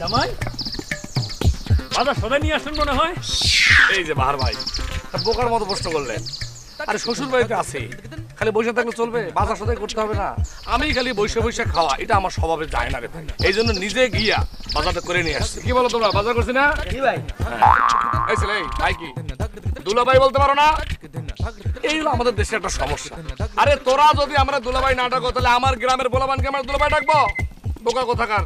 জামাই বাজার সদাই নিয়ে আসেন মনে হয়। এই যে বাহার ভাই বোকার মতো প্রশ্ন করলেন। আরে শ্বশুর বাড়িতে আছে, খালি বসে থাকলে চলবে? বাজার সদাই করতে হবে না? আমি খালি বসে বসে খাওয়া এটা আমার স্বভাবে যায় না রে ভাই। এই জন্য নিজে গিয়া বাজারটা করে নিয়ে আসছি। কি বলো তোমরা, বাজার করছি না? এই ছেলে ভাই কি দুলাভাই বলতে পারো না? এই হলো আমাদের দেশে একটা সমস্যা। আরে তোরা যদি আমরা দুলাভাই না ডাকো তাহলে আমার গ্রামের পোলাপানকে আমরা দুলাভাই ডাকবো? বোকা কোথাকার,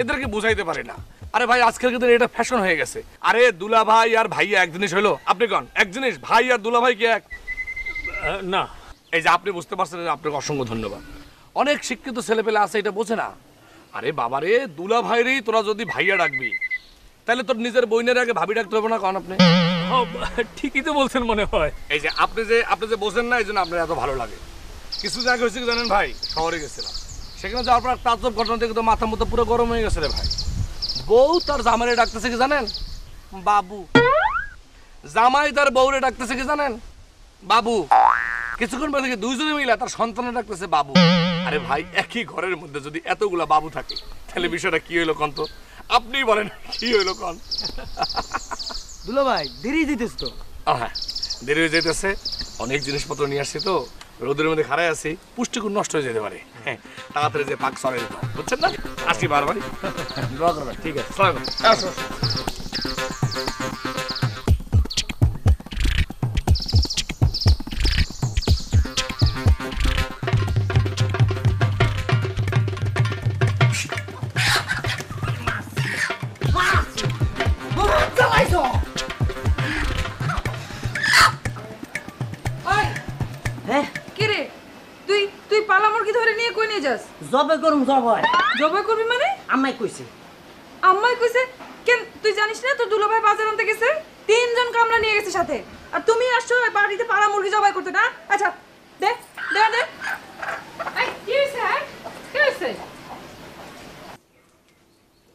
এদেরকে বুঝাইতে পারি না। আরে ভাই আজকাল কিন্তু এটা ফ্যাশন হয়ে গেছে। আরে দুলাভাই আর ভাইয়া এক জিনিস হইলো? আপনি কোন এক জিনিস? ভাই আর দুলাভাই কি এক? না। এই যে আপনি বুঝতে পারছেন, আপনাকে অসংখ্য ধন্যবাদ। অনেক শিক্ষিত ছেলেপেলে আছে এটা বোঝে না। আরে বাবারে দুলাভাইরেই তোরা যদি ভাইয়া ডাকবি তাহলে তোর নিজের বইনের আগে ভাবি ডাকতে হবে না? কারণ আপনি ঠিকই তো বলছেন মনে হয়। এই যে আপনি যে বোঝেন না, এই জন্য আপনার এত ভালো লাগে। কিছু জায়গা হয়েছে কি জানেন ভাই, শহরে গেছিলাম, সেখানে যাওয়ার পর তাজ্জব ঘটনা থেকে তো মাথা মতো পুরো গরম হয়ে গেছে রে ভাই। বউ তার জামাইরে ডাকতেছে কি জানেন? বাবু। জামাই তার বউরে ডাকতেছে কি জানেন? বাবু। কিছুক্ষণ পর থেকে দুইজনে মিলে তার সন্তানে ডাকতেছে বাবু। আরে ভাই একই ঘরের মধ্যে যদি এতগুলা বাবু থাকে তাহলে বিষয়টা কি হইলো কন তো? আপনি বলেন কি হইলো কন? দুলা ভাই দেরি দিতেছ তো। হ্যাঁ দেরি হয়ে যেতেছে, অনেক জিনিসপত্র নিয়ে আসছি তো, রোদের মধ্যে খাড়াই আছি, পুষ্টিগুণ নষ্ট হয়ে যেতে পারে। হ্যাঁ তাড়াতাড়ি যে পাক সরাই দিতে হবে, বুঝছেন না? আসি বারবার দোয়া করবেন। ঠিক আছে, আসো। কিরে তুই তুই পালা মুরগি ধরে নিয়ে কই নিয়ে যাস? জবে করুম জবাই। জবাই করবি মানে? আমায় কইছে। আম্মাই কইছে? কেন তুই জানিস না তোর দুলাভাই বাজার আনতে গেছে, 3 জন কামলা নিয়ে গেছে সাথে, আর তুমি আসছো বাড়িতে পালা মুরগি জবাই করতে? না আচ্ছা দে দে দে। এই কি হইছে? কি হইছে?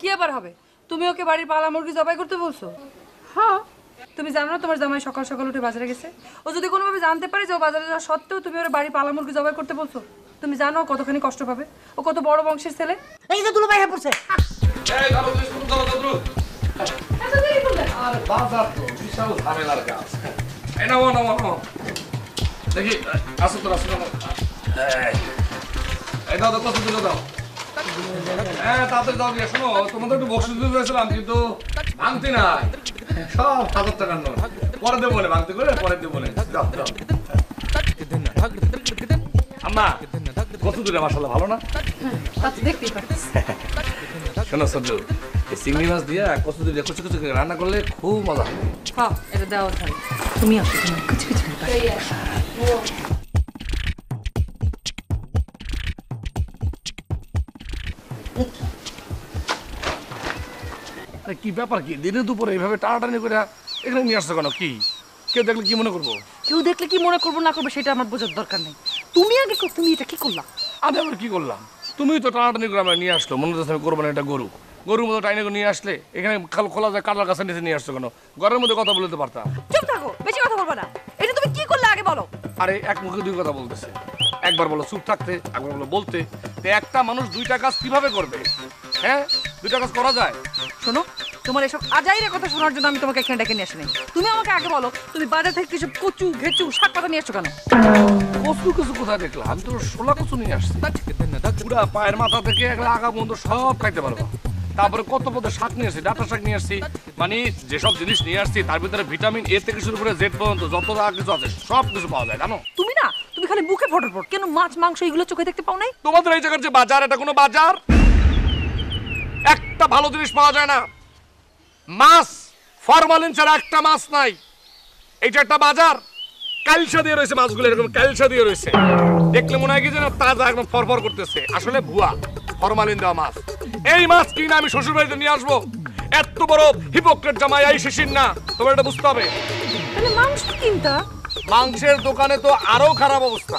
কি আবার হবে? তুমি ওকে বাড়ির পালা মুরগি জবাই করতে বলছো? হ্যাঁ। তুমি জানো না তোমার জামাই সকাল সকাল উঠে বাজারে গেছে? ও যদি কোনোভাবে জানতে পারে যে ও বাজারে যাওয়া সত্ত্বেও তুমি ওর বাড়ি পালা মুরগি জবাই করতে বলছো, তুমি জানো ও কতখানি কষ্ট পাবে? ও কত বড় বংশের ছেলে। এই যে দুলা ভাই হয়ে পড়ছে। এই ধরো বিস্কুট দাও দাদু। এত দেরি করলে? আর বাজার তো বিশাল ঝামেলার কাজ। এই নাও নাও নাও, দেখি আসো তো আসো নাও। এই দাও দাও, কত দিলো দাও। হ্যাঁ তাড়াতাড়ি দাও দিয়ে। শোনো তোমাদের একটু বক্স দিতে চাইছিলাম কিন্তু ভাঙতে নাই, সব 1000 টাকার নোট। পরে দেবো বলে ভাঙতে করে পরে দেবো বলে। যাও যাও। আম্মা কত দূরে মাশাআল্লাহ ভালো না? আচ্ছা দেখতেই পাচ্ছি। শোনো সজ্জু, এই চিংড়ি মাছ দিয়ে কত দূরে কুচি কুচি করে রান্না করলে খুব মজা হবে। হ্যাঁ এটা দেওয়া থাকে। তুমি আসো, তুমি কিছু কিছু কি ব্যাপার, কি দিনে দুপুরে এইভাবে টানাটানি করে এখানে নিয়ে আসছো কেন? কি কেউ দেখলে কি মনে করবো? কেউ দেখলে কি মনে করবো না করবো সেটা আমার বোঝার দরকার নেই। তুমি আগে তুমি এটা কি করলা? আমি আবার কি করলাম? তুমি তো টানাটানি করে আমরা নিয়ে আসলো, মনে হচ্ছে আমি করবো না এটা গরু, গরুর মতো টাইনে নিয়ে আসলে এখানে খোলা যায় কাটার কাছে নিচে নিয়ে আসছো কেন? ঘরের মধ্যে কথা বলতে পারতাম। চুপ থাকো, বেশি কথা বলবো না। এটা তুমি কি করলে আগে বলো। আরে এক মুখে দুই কথা বলতেছে, একবার বলো চুপ থাকতে, একবার বলো বলতে। একটা মানুষ দুইটা কাজ কিভাবে করবে? হ্যাঁ দুইটা কাজ করা যায়? শোনো, তোমার এসব আজাইরা কথা শোনার জন্য আমি তোমাকে এখানে ডেকে নিয়ে আসিনি। তুমি আমাকে আগে বলো তুমি বাজার থেকে কিছু কচু ঘেচু শাক পাতা নিয়ে আসছো কেন? কচু কিছু কোথায় দেখলাম? আমি তো শোলা কচু নিয়ে আসছি, পুরা পায়ের মাথা থেকে একলা আগা বন্ধু সব খাইতে পারবো। তারপরে কত পদের শাক নিয়ে আসছি, ডাটা শাক নিয়ে আসছি, মানে যেসব জিনিস নিয়ে আসছি তার ভিতরে ভিটামিন এ থেকে শুরু করে জেড পর্যন্ত যত যা কিছু আছে সব কিছু পাওয়া যায় জানো? তুমি না, তুমি খালি মুখে ফটফট, কেন মাছ মাংস এগুলো চোখে দেখতে পাও নাই? তোমাদের এই জায়গার যে বাজার, এটা কোনো বাজার? একটা ভালো জিনিস পাওয়া যায় না। মাছ ফরমালিন ছাড়া একটা মাছ নাই। এইটা একটা বাজার, কালসা দিয়ে রয়েছে মাছগুলো, এরকম কালসা দিয়ে রয়েছে, দেখলে মনে হয় কি যেন তাজা একদম ফরফর করতেছে, আসলে ভুয়া ফরমালিন দেওয়া মাছ। এই মাছ কিনা আমি শ্বশুর বাড়িতে নিয়ে আসবো? এত বড় হিপোক্রেট জামাই এই শিশির না, তোমার এটা বুঝতে হবে। তাহলে মাংস কিনতা? মাংসের দোকানে তো আরো খারাপ অবস্থা,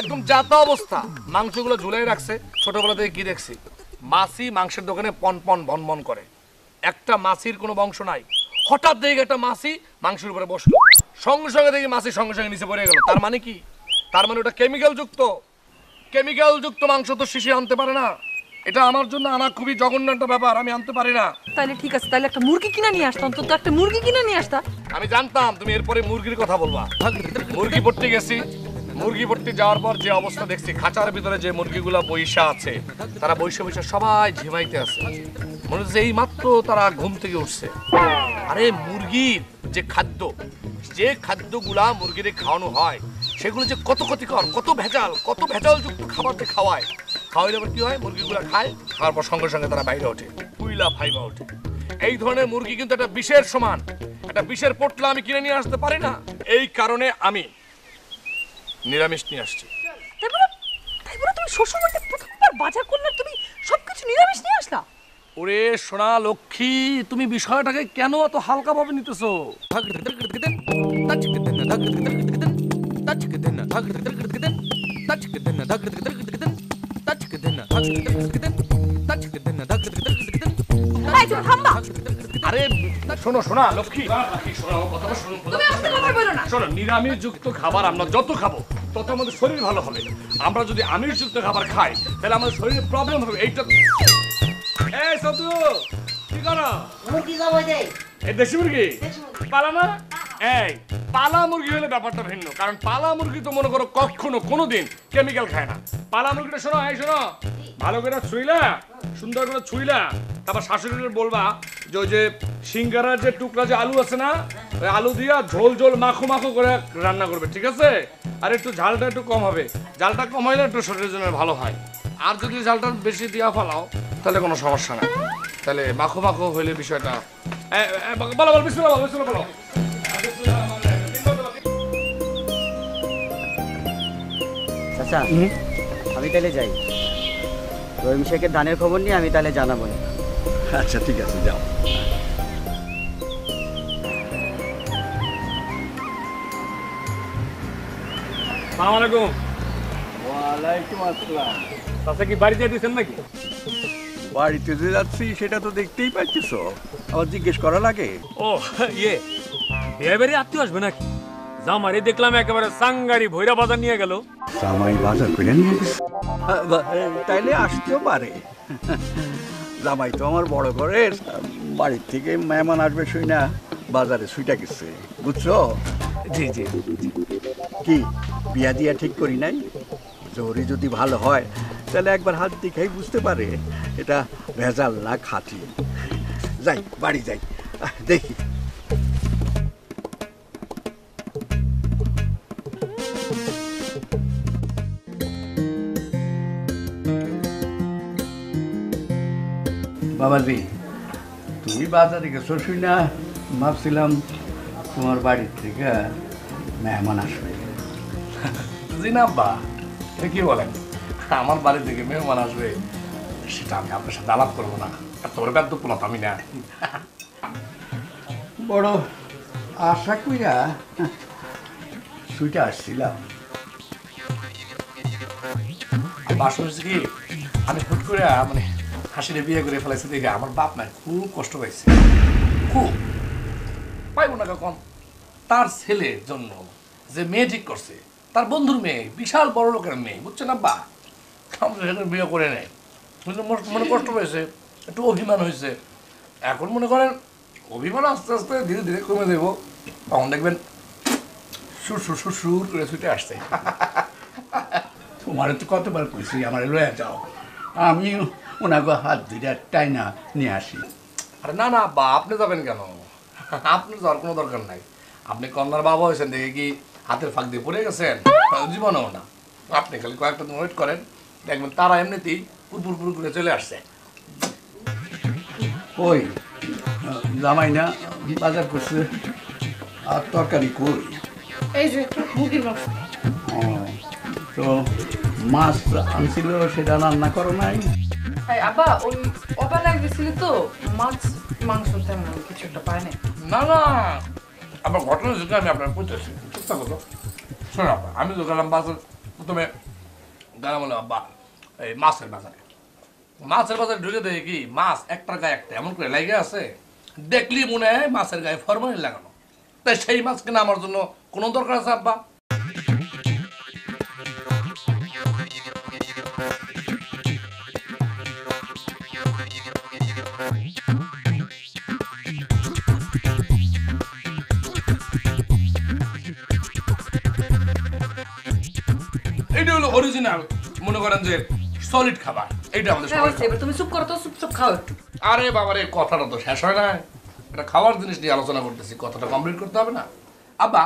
একদম যাতা অবস্থা। মাংসগুলো ঝুলাই রাখছে, ছোটবেলা থেকে কি দেখছি, মাছি মাংসের দোকানে পন পন বন বন করে, একটা মাছির কোনো বংশ নাই। হঠাৎ দেখে একটা মাছি মাংসের উপরে বসলো, সঙ্গে সঙ্গে দেখি মাছি সঙ্গে সঙ্গে নিচে পড়ে গেল। তার মানে কি? তার মানে ওটা কেমিক্যাল যুক্ত মাংস তো শিশির আনতে পারে না। এটা আমার জন্য আনা খুবই জঘন্য একটা ব্যাপার, আমি আনতে পারি না। তাহলে ঠিক আছে, তাহলে একটা মুরগি কিনে নিয়ে আসতাম, তো একটা মুরগি কিনে নিয়ে আসতা। আমি জানতাম তুমি এরপরে মুরগির কথা বলবা। মুরগি পট্টি গেছি, মুরগি পট্টি যাওয়ার পর যে অবস্থা দেখছি, খাঁচার ভিতরে যে মুরগিগুলা বৈশা আছে, তারা বৈশা বৈশা সবাই ঝিমাইতে আছে, মনে হচ্ছে এই মাত্র তারা ঘুম থেকে উঠছে। আরে মুরগির যে খাদ্য, যে খাদ্যগুলা মুরগিরে খাওয়ানো হয়, সেগুলো যে কত ক্ষতিকর, কত ভেজাল যুক্ত খাবার যে খাওয়ায়, খাওয়াইলে আবার কি হয়, মুরগিগুলা খায়, খাওয়ার পর সঙ্গে সঙ্গে তারা বাইরে ওঠে, পুইলা ফাইবা ওঠে। এই ধরনের মুরগি কিন্তু একটা বিষের সমান, একটা বিষের পোটলা আমি কিনে নিয়ে আসতে পারি না। এই কারণে আমি নিরামিষ নিয়ে আসছি। তাই বলে তুমি শ্বশুরবাড়িতে প্রথমবার বাজার করলে তুমি সবকিছু নিরামিষ নিয়ে আসলা? ওরে সোনা লক্ষ্মী, তুমি বিষয়টাকে কেন এত হালকা ভাবে নিতেছো? এই তুমি থামবা। আরে শোনো সোনা লক্ষ্মী, শোনো আমার কথাটা শোনো। তুমি আস্তে কথা বলো না। শোনো, নিরামিষ যুক্ত খাবার আমরা যত খাবো তত আমাদের শরীর ভালো হবে। আমরা যদি আমিষ যুক্ত খাবার খাই তাহলে আমাদের শরীরে প্রবলেম হবে। এইটা এই সতু কি করো? মুরগি জবাই দেয়। এই দেশি মুরগি পালা না? এই পালা মুরগি হলে ব্যাপারটা ভিন্ন, কারণ পালা মুরগি তো মনে করো কখনো কোনোদিন কেমিক্যাল খায় না। পালা মুরগিটা শোনো, এই শোনো, ভালো করে ছুইলা, সুন্দর করে ছুইলা, তারপর শাশুড়িকে বলবা যে ওই যে সিঙ্গারার যে টুকরা যে আলু আছে না, ওই আলু দিয়া ঝোল ঝোল মাখো মাখো করে রান্না করবে, ঠিক আছে? আর একটু ঝালটা একটু কম হবে, ঝালটা কম হইলে একটু শরীরের জন্য ভালো হয়। আর যদি ঝালটা বেশি দিয়া ফেলাও তাহলে কোনো সমস্যা নাই, তাহলে মাখো মাখো হইলে বিষয়টা বলো বলো বিসমিল্লাহ বলো, বিসমিল্লাহ বলো। চাচা আমি তাহলে যাই, রহিম শেখের ধানের খবর নিয়ে আমি তাহলে জানাবো। আচ্ছা ঠিক আছে, যাও। সালাম আলাইকুম। ওয়ালাইকুম আসসালাম। চাচা কি বাড়িতে দিয়েছেন নাকি? বাড়িতে যে যাচ্ছি সেটা তো দেখতেই পাচ্ছিস, আমার জিজ্ঞেস করা লাগে? ও ইয়ে, বিয়ে বাড়ি আত্মীয় আসবে নাকি? জামারে দেখলাম একেবারে সাঙ্গারি ভৈরা বাজার নিয়ে গেল। জামাই বাজার করে নিয়ে গেছে, তাইলে আসতেও পারে। জামাই তো আমার বড় ঘরের, বাড়ির থেকে মেহমান আসবে শুই না বাজারে ছুইটা গেছে, বুঝছো? জি জি। কি বিয়া দিয়া ঠিক করি নাই? জোরে যদি ভালো হয় তাহলে একবার হাত দেখেই বুঝতে পারে এটা ভেজাল না খাঁটি। যাই, বাড়ি যাই, দেখি। বাবাজি, তুমি বাজারে গেছো শুই না, ভাবছিলাম তোমার বাড়ির থেকে মেহমান আসবে। জি না আব্বা, এটা কি বলেন? আমার বাড়ি থেকে মেহমান আসবে সেটা আমি আপনার সাথে আলাপ করবো না, এত বড় ব্যর্থ পোলা তো আমি না। বড় আশা কইরা শুইটা আসছিলাম। বাসন হচ্ছে কি, আমি হুট করে মানে হাসিরে বিয়ে করে ফেলাইছি দেখে আমার বাপ মা খুব কষ্ট পাইছে, খুব পাইব না কখন। তার ছেলের জন্য যে মেয়ে ঠিক করছে, তার বন্ধুর মেয়ে, বিশাল বড় লোকের মেয়ে, বুঝছেন আব্বা, আমরা সেখানে বিয়ে করে নেয়, মনে কষ্ট পেয়েছে, একটু অভিমান হয়েছে। এখন মনে করেন অভিমান আস্তে আস্তে ধীরে ধীরে কমে দেবো, তখন দেখবেন সুর সুর সুর সুর করে ছুটে আসছে। তোমার তো কতবার কইছি আমার লয়ে যাও, আমি ওনাকে হাত ধরে টাইনা নিয়ে আসি। আরে না না আব্বা, আপনি যাবেন কেন? আপনার যাওয়ার কোনো দরকার নাই। আপনি কন্যার বাবা হয়েছেন দেখে কি হাতের ফাঁক দিয়ে পড়ে গেছেন? জীবনেও না। আপনি খালি কয়েকটা দিন ওয়েট করেন, দেখবেন তারা এমনিতেই পুরপুর পুর করে চলে আসছে। ওই জামাই না বাজার করছে, আর তরকারি কই? এই যে মুরগির মাংস। ও, তো মাছ আনছিল সেটা রান্না করো নাই? এই আব্বা, ওই অবেলায় গেছিল তো, মাছ মাংস তেমন কিছু একটা পায় না। না না, আবার ঘটনা যেটা আমি আপনার বলতেছি, চেষ্টা করো। শোনো আব্বা, আমি তো গেলাম বাজার, প্রথমে গেলাম হলো আব্বা এই মাছের বাজারে। মাছের বাজারে ঢুকে দেখি কি মাছ একটার গায়ে একটা এমন করে লেগে আছে, দেখলি মনে হয় মাছের গায়ে ফরমালিন লাগানো। তাই সেই মাছ কিনা আমার জন্য কোনো দরকার আছে আব্বা? হলো অরিজিনাল, মনে করেন যে সলিড খাবার, এইটা আমাদের হ্যাঁ, সবার হয়েছে, এবার তুমি চুপ করো তো, চুপ চুপ খাও একটু। আরে বাবারে কথাটা তো শেষ হয় না, এটা খাওয়ার জিনিস নিয়ে আলোচনা করতেছি, কথাটা কমপ্লিট করতে হবে না। আব্বা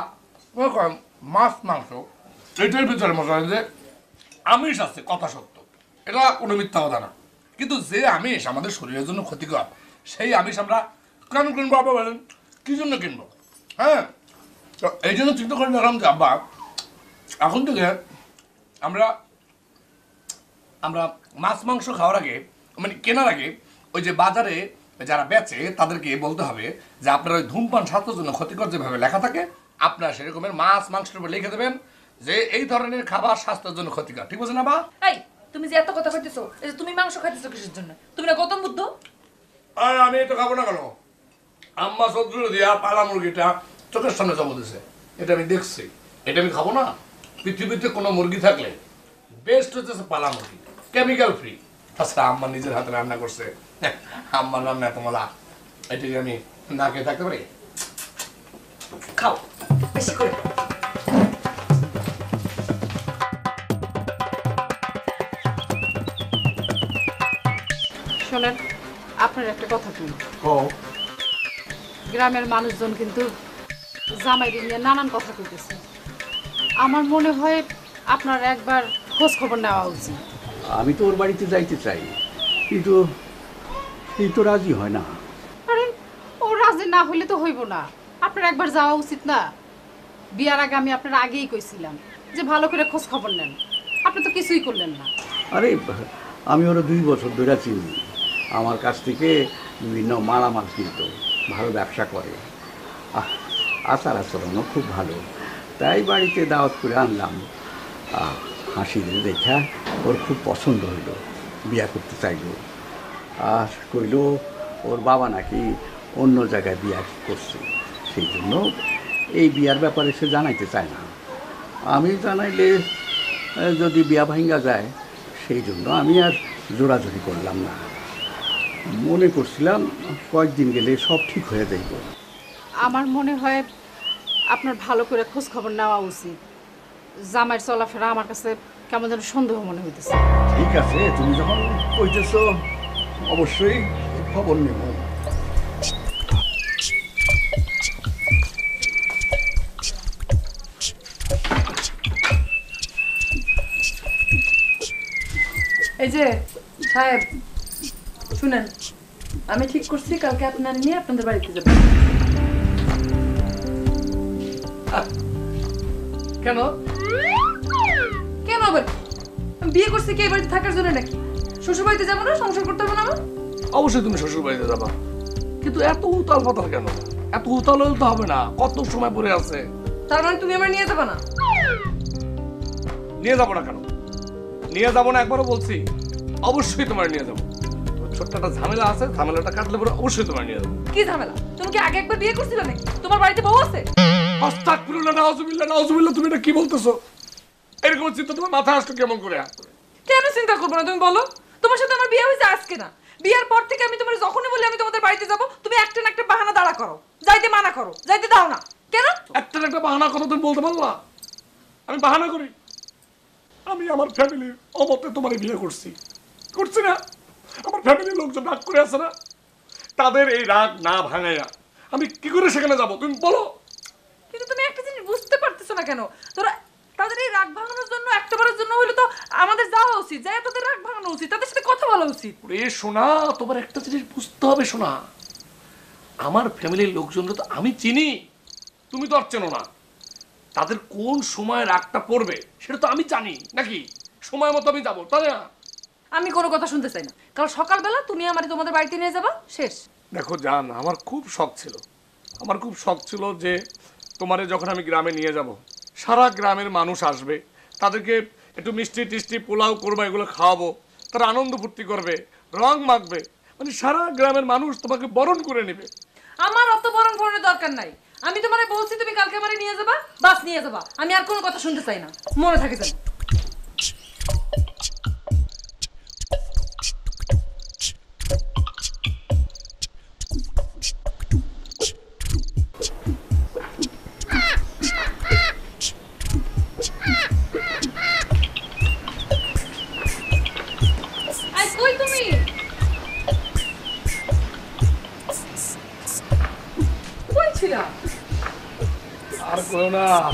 মনে করেন মাছ মাংস এটার ভিতরে মনে করেন যে আমিষ আছে, কথা সত্য, এটা কোনো মিথ্যা কথা না, কিন্তু যে আমিষ আমাদের শরীরের জন্য ক্ষতিকর সেই আমিষ আমরা কেন কিনবো আব্বা বলেন? কি জন্য কিনবো? হ্যাঁ, তো এই জন্য চিন্তা করে দেখলাম যে আব্বা এখন থেকে আমরা আমরা মাছ মাংস খাওয়ার আগে, মানে কেনার আগে, ওই যে বাজারে যারা বেচে তাদেরকে বলতে হবে যে আপনার ওই ধূমপান স্বাস্থ্যের জন্য ক্ষতিকর যেভাবে লেখা থাকে, আপনারা সেরকমের মাছ মাংসের উপর লিখে দেবেন যে এই ধরনের খাবার স্বাস্থ্যের জন্য ক্ষতিকর। ঠিক আছে না বা? এই তুমি যে এত কথা কইতেছো, এই যে তুমি মাংস খাইতেছো কিসের জন্য? তুমি না গৌতম বুদ্ধ? আর আমি তো খাবো না কেন? আম্মা সদ্র দিয়া পালা মুরগিটা চোখের সামনে জমা দিছে, এটা আমি দেখছি, এটা আমি খাবো না? পৃথিবীতে কোনো মুরগি থাকলে বেস্ট হচ্ছে পালা মুরগি, কেমিক্যাল ফ্রি। তাছাড়া আম্মা নিজের হাতে রান্না করছে, আম্মার রান্না এত মজা, এটাকে আমি না খেয়ে থাকতে পারি? খাও বেশি করে। শোনেন, আপনার একটা কথা শুনুন। গ্রামের মানুষজন কিন্তু জামাইরে নিয়ে নানান কথা কইতেছে। আমার মনে হয় আপনার একবার খোঁজ খবর নেওয়া উচিত। আমি তো ওর বাড়িতে যাইতে চাই, কিন্তু এই তো রাজি হয় না। আরে ও রাজি না হইলে তো হইব না, আপনার একবার যাওয়া উচিত না? বিয়ার আগে আমি আপনার আগেই কইছিলাম যে ভালো করে খোঁজ খবর নেন, আপনি তো কিছুই করলেন না। আরে আমি ওরা 2 বছর ধরে চিনি, আমার কাছ থেকে বিভিন্ন মালামাল কিনত, ভালো ব্যবসা করে, আচার আচরণও খুব ভালো, তাই বাড়িতে দাওয়াত করে আনলাম। হাসি দেখা ওর খুব পছন্দ হইল, বিয়া করতে চাইল, আর কইল ওর বাবা নাকি অন্য জায়গায় বিয়া করছে, সেই জন্য এই বিয়ার ব্যাপারে সে জানাইতে চায় না। আমি জানাইলে যদি বিয়া ভাঙ্গা যায়, সেই জন্য আমি আর জোরাজোরি করলাম না। মনে করছিলাম কয়েকদিন গেলে সব ঠিক হয়ে যাইব। আমার মনে হয় আপনার ভালো করে খোঁজ খবর নেওয়া উচিত। জামাইয়ের চলাফেরা আমার কাছে কেমন যেন সন্দেহ মনে হইতেছে। ঠিক আছে, তুমি যখন কইতেছ অবশ্যই খবর নেব। এই যে সাহেব শুনেন, আমি ঠিক করছি কালকে আপনার নিয়ে আপনাদের বাড়িতে যাবো। কেন? কেন আবার? আমি বিয়ে করছি কি এই বাড়িতে থাকার জন্য নাকি? শ্বশুর বাড়িতে যাবো না? সংসার করতে হবে না আমার? অবশ্যই তুমি শ্বশুর বাড়িতে যাবা, কিন্তু এত উতাল পাতাল কেন? এত উতাল হলে তো হবে না, কত সময় পরে আছে। তার মানে তুমি আমার নিয়ে যাবে না? নিয়ে যাবো না কেন? নিয়ে যাবো না একবারও বলছি, অবশ্যই তোমার নিয়ে যাবো। ছোট্ট একটা ঝামেলা আছে, ঝামেলাটা কাটলে পরে অবশ্যই তোমার নিয়ে যাবো। কি ঝামেলা? তুমি কি আগে একবার বিয়ে করছিলে নাকি? তোমার বাড়িতে বউ আছে? আস্তাগফিরুল্লাহ, নাউজুবিল্লাহ, নাউজুবিল্লাহ, তুমি এটা কি বলতেছো? এরকম চিন্তা তোমার মাথায় আসলো কেমন করে? কেন চিন্তা করবো না? তুমি বলো, তোমার সাথে আমার বিয়ে হয়েছে আজকে না, বিয়ার পর থেকে আমি তোমার যখনই বলি আমি তোমাদের বাড়িতে যাবো, তুমি একটা না একটা বাহানা দাঁড়া করো, যাইতে মানা করো, যাইতে দাও না কেন? একটা না একটা বাহানা কথা তুমি বলতে পারলা? আমি বাহানা করি? আমি আমার ফ্যামিলির অমতে তোমার বিয়ে করছি না? আমার ফ্যামিলির লোকজন রাগ করে আছে না? তাদের এই রাগ না ভাঙাইয়া আমি কি করে সেখানে যাব তুমি বলো? কিন্তু তুমি একটা জিনিস বুঝতে পারতেছো না কেন? তোরা তাদের এই রাগ ভাঙানোর জন্য, একটাবারের জন্য হইলো তো আমাদের যাওয়া উচিত, যাই তাদের রাগ ভাঙানো উচিত, তাদের সাথে কথা বলা উচিত। রে সোনা, তোমার একটা জিনিস বুঝতে হবে সোনা, আমার ফ্যামিলির লোকজনরা তো আমি চিনি, তুমি তো আর চেনো না। তাদের কোন সময় রাগটা পড়বে সেটা তো আমি জানি নাকি? সময় মতো আমি যাবো, তাই না? আমি কোনো কথা শুনতে চাই না, কারণ সকালবেলা তুমি আমার তোমাদের বাড়িতে নিয়ে যাবা, শেষ। দেখো জান, আমার খুব শখ ছিল যে তোমারে যখন আমি গ্রামে নিয়ে যাব, সারা গ্রামের মানুষ আসবে, তাদেরকে একটু মিষ্টি টিষ্টি পোলাও করবো, এগুলো খাওয়াবো, তারা আনন্দ ফুর্তি করবে, রং মাখবে, মানে সারা গ্রামের মানুষ তোমাকে বরণ করে নেবে। আমার অত বরণ বরণের দরকার নাই, আমি তোমারে বলছি তুমি কালকে আমারে নিয়ে যাবা, বাস নিয়ে যাবা, আমি আর কোনো কথা শুনতে চাই না, মনে থাকে যেন।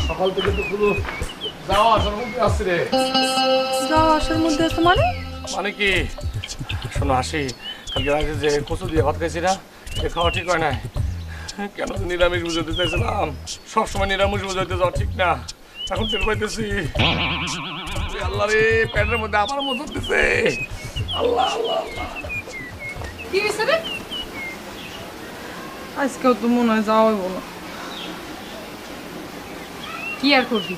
সকাল থেকে তো পুরো যাওয়া আসার মধ্যে আসছে রে। যাওয়া আসার মধ্যে আছে মানে? মানে কি শোনো আসি, কালকে রাতে যে কচু দিয়ে ভাত খাইছি না, এ খাওয়া ঠিক হয় না। কেন নিরামিষ বুঝাতে চাইছিলাম, সবসময় নিরামিষ বুঝাইতে যাওয়া ঠিক না। এখন টের পাইতেছি আল্লাহ রে, প্যান্টের মধ্যে আমার মতো দিছে। আল্লাহ আল্লাহ আল্লাহ। কি হয়েছে রে? আজকেও তো মনে হয় যাওয়াই বলো। কি আর করবি,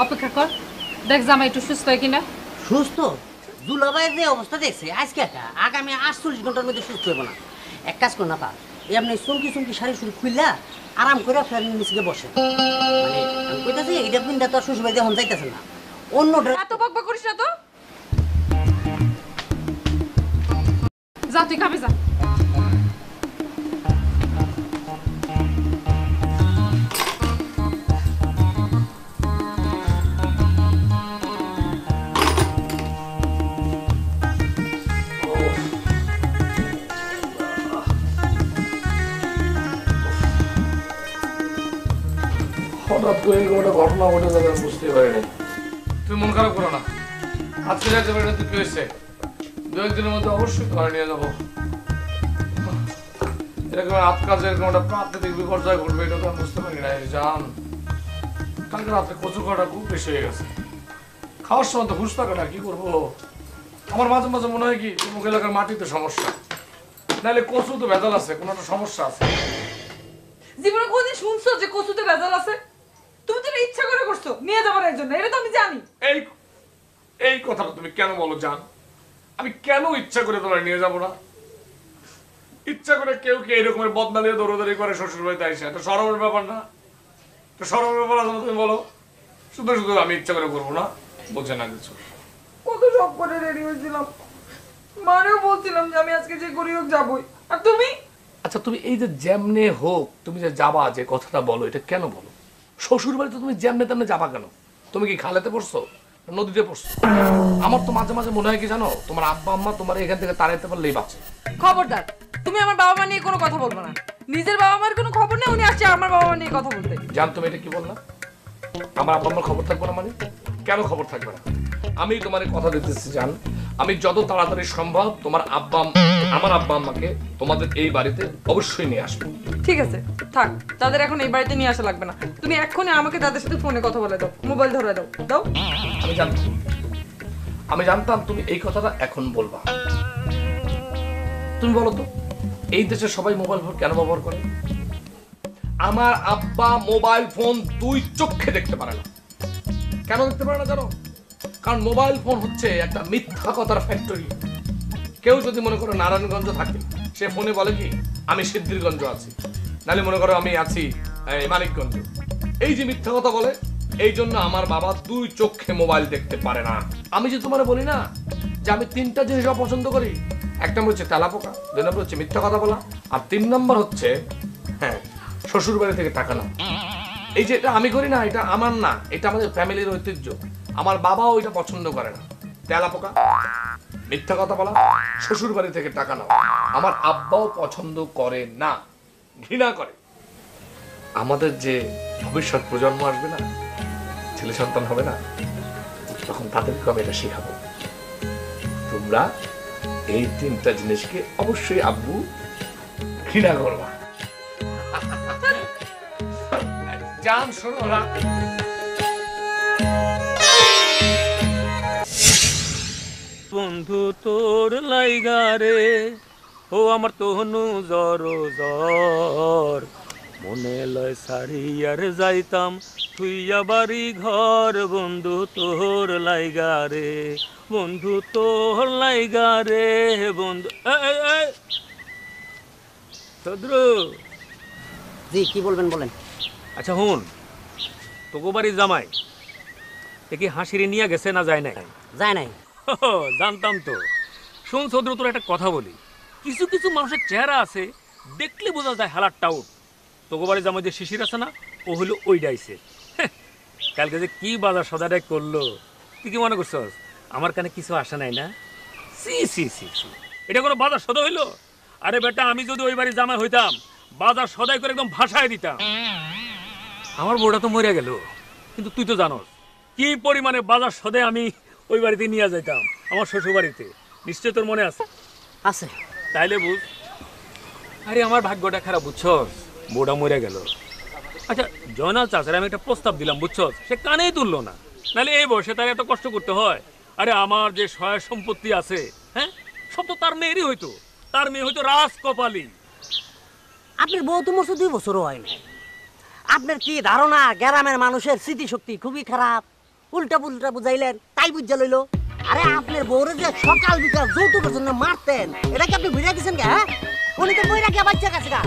অপেক্ষা কর, দেখ জামাই একটু সুস্থ হয় কিনা। সুস্থ? দুলাভাইয়ের যে অবস্থা দেখছে আজকে একটা আগামী 48 ঘন্টার মধ্যে সুস্থ হইব না। এক কাজ কর না পা, এই আপনি চুমকি চুমকি শাড়ি শুরু খুললা আরাম করে ফ্যানের নিচে বসে। মানে আমি কইতাছি এইটা পিন্ডা তো আর শ্বশুরবাড়ি যখন যাইতেছে না, অন্য এত বকবক করিস না তো। যা তুই খাবে যা। হঠাৎ করে এরকম একটা ঘটনা ঘটে যাবে আমি বুঝতে পারিনি। তুই মন খারাপ করো না, আজকে যাইতে পারি না। তুই কি হয়েছে, দু একদিনের মধ্যে অবশ্যই ঘরে নিয়ে যাবো। এরকম আজকাল এরকম একটা প্রাকৃতিক বিপর্যয় ঘটবে এটা তো আমি বুঝতে পারি না। জান, কালকে রাত্রে কচু খাওয়াটা খুব বেশি হয়ে গেছে। খাওয়ার সময় তো হুশ থাকে না, কি করবো। আমার মাঝে মাঝে মনে হয় কি মুখ এলাকার মাটিতে সমস্যা, নাহলে কচু তো ভেজাল আছে, কোনো একটা সমস্যা আছে। জীবনে কোনদিন শুনছো যে কচুতে ভেজাল আছে? তুমি তো এটা ইচ্ছা করে করছো নিয়ে যাবার জন্য, এটা তো আমি জানি। এই এই কথাটা তুমি কেন বলো জান? আমি কেন ইচ্ছা করে তোমার নিয়ে যাবো না? ইচ্ছা করে কেউ কি এরকমের বদনা দিয়ে দৌড়াদৌড়ি করে শ্বশুর বাড়িতে আসে? এটা শরমের ব্যাপার না? এটা শরমের ব্যাপার আছে না? তুমি বলো। শুধু শুধু আমি ইচ্ছা করে করবো না, বোঝে না কিছু। কত শখ করে রেডি হয়েছিলাম, মারেও বলছিলাম যে আমি আজকে যে করি হোক যাবই, আর তুমি? আচ্ছা তুমি এই যে যেমনে হোক তুমি যে যাবা, যে কথাটা বলো, এটা কেন বলো? শ্বশুর বাড়িতে তুমি যেমনে তেমনে যাবা কেন? তুমি কি খালেতে পড়ছো, নদীতে পড়ছো? আমার তো মাঝে মাঝে মনে হয় কি জানো, তোমার আব্বা আম্মা তোমার এখান থেকে তাড়াইতে পারলেই বাঁচে। খবরদার, তুমি আমার বাবা মা নিয়ে কোনো কথা বলবো না। নিজের বাবা মার কোনো খবর নেই, উনি আসছে আমার বাবা মা নিয়ে কথা বলতে। জান তুমি এটা কি বললা? আমার আব্বা আম্মার খবর থাকবে না মানে? কেন খবর থাকবে না? আমি তোমার কথা দিতেছি জান, আমি যত তাড়াতাড়ি সম্ভব তোমার আমার আব্বা আম্মাকে তোমাদের এই বাড়িতে অবশ্যই নিয়ে আসবো। ঠিক আছে থাক, তাদের এখন এই বাড়িতে নিয়ে আসা লাগবে না। তুমি এক্ষুনি আমাকে তাদের সাথে ফোনে কথা বলে দাও, মোবাইল ধরে দাও। দাও। আমি জানতাম তুমি এই কথাটা এখন বলবা। তুমি বলো তো, এই দেশে সবাই মোবাইল ফোন কেন ব্যবহার করে? আমার আব্বা মোবাইল ফোন দুই চোখে দেখতে পারে না। কেন দেখতে পারে না জানো? কারণ মোবাইল ফোন হচ্ছে একটা মিথ্যা কথার ফ্যাক্টরি। কেউ যদি মনে করো নারায়ণগঞ্জ থাকে, সে ফোনে বলে কি আমি সিদ্ধিরগঞ্জ আছি, নাহলে মনে করো আমি আছি মানিকগঞ্জ। এই যে মিথ্যা কথা বলে, এই জন্য আমার বাবা দুই চোখে মোবাইল দেখতে পারে না। আমি যে তোমার বলি না যে আমি তিনটা জিনিস অপছন্দ করি, এক নম্বর হচ্ছে তেলাপোকা, দুই নম্বর হচ্ছে মিথ্যা কথা বলা, আর তিন নম্বর হচ্ছে শ্বশুর বাড়ি থেকে টাকা না। এই যে এটা আমি করি না, এটা আমার না, এটা আমাদের ফ্যামিলির ঐতিহ্য। আমার বাবাও এটা পছন্দ করে না, তেলাপোকা, মিথ্যা কথা বলা, শ্বশুর বাড়ি থেকে টাকা নাও। আমার আব্বাও পছন্দ করে না, ঘৃণা করে। আমাদের যে ভবিষ্যৎ প্রজন্ম আসবে না, ছেলে সন্তান হবে না, তখন তাদেরকে আমি এটা শেখাবো। তোমরা এই তিনটা জিনিসকে অবশ্যই আব্বু ঘৃণা করবা। জান শোনো না, বন্ধু তোর লাইগা রে, ও আমার তোহনু জর জর, মনে লয় সারিয়ার যাইতাম তুইয়া বাড়ি ঘর। বন্ধু তোর লাইগা রে, বন্ধু তোর লাইগা রে, বন্ধু। সদ্রু, জি কি বলবেন বলেন। আচ্ছা হুন, তোকে বাড়ির জামাই একে হাসিরে নিয়ে গেছে না যায় নাই? যায় নাই। জানতাম তো। শোন সদ্রু, তোর একটা কথা বলি, কিছু কিছু মানুষের চেহারা আছে দেখলে বোঝা যায় হালার টাউট। তোকে বাড়ির জামাই যে শিশির আছে না, ও হলো ওই ডাইছে। কালকে যে কি বাজার সদাটাই করলো, তুই কি মনে করছস আমার কানে কিছু আসে নাই না? সি সি সি সি, এটা কোনো বাজার সদা হইলো? আরে বেটা, আমি যদি ওই বাড়ির জামাই হইতাম, বাজার সদাই করে একদম ভাসায় দিতাম। আমার বউটা তো মরে গেল, কিন্তু তুই তো জানোস কি পরিমাণে বাজার সদে আমি ওই বাড়িতে নিয়ে যাইতাম, আমার শ্বশুর বাড়িতে। নিশ্চয় তোর মনে আছে? আছে। তাইলে বুঝ। আরে আমার ভাগ্যটা খারাপ, বুঝছস, বউটা মরে গেল। আচ্ছা জয়নাল চাচার আমি একটা প্রস্তাব দিলাম, বুঝছস, সে কানেই তুললো না। নাহলে এই বয়সে তার এত কষ্ট করতে হয়? আরে আমার যে সয় সম্পত্তি আছে, হ্যাঁ, সব তো তার মেয়েরই হইতো। তার মেয়ে হয়তো রাজকপালী। আপনার বউ তো মরছে 2 বছরও হয় না। আপনার কি ধারণা গ্রামের মানুষের স্মৃতিশক্তি খুবই খারাপ? উল্টা পুল্টা বুঝাইলেন, তাই বুঝা লইল। আরে আপনার বউরে যে সকাল বিকাল যৌতুকের জন্য মারতেন, এটা কি আপনি বুঝা গেছেন কে? হ্যাঁ, উনি তো বইরা গিয়ে বাচ্চা কাছে গা।